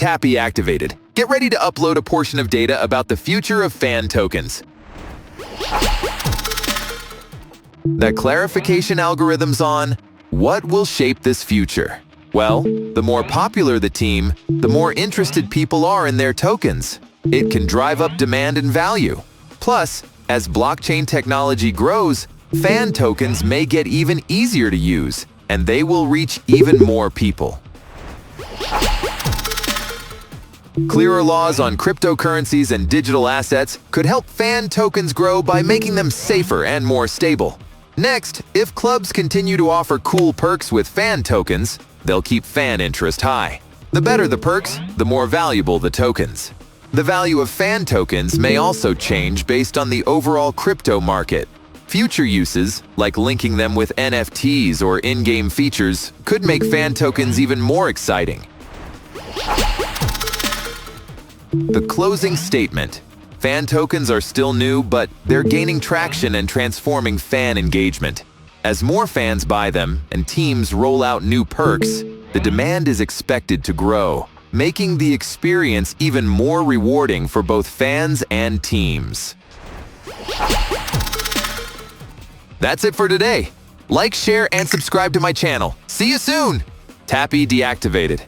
TapSwapai activated. Get ready to upload a portion of data about the future of fan tokens. That clarification algorithm's on. What will shape this future? Well, the more popular the team, the more interested people are in their tokens. It can drive up demand and value. Plus, as blockchain technology grows, fan tokens may get even easier to use, and they will reach even more people. Clearer laws on cryptocurrencies and digital assets could help fan tokens grow by making them safer and more stable. Next, if clubs continue to offer cool perks with fan tokens, they'll keep fan interest high. The better the perks, the more valuable the tokens. The value of fan tokens may also change based on the overall crypto market. Future uses, like linking them with NFTs or in-game features, could make fan tokens even more exciting. The closing statement. Fan tokens are still new, but they're gaining traction and transforming fan engagement. As more fans buy them and teams roll out new perks, the demand is expected to grow, making the experience even more rewarding for both fans and teams. That's it for today. Like, share, and subscribe to my channel. See you soon! TapSwapai deactivated.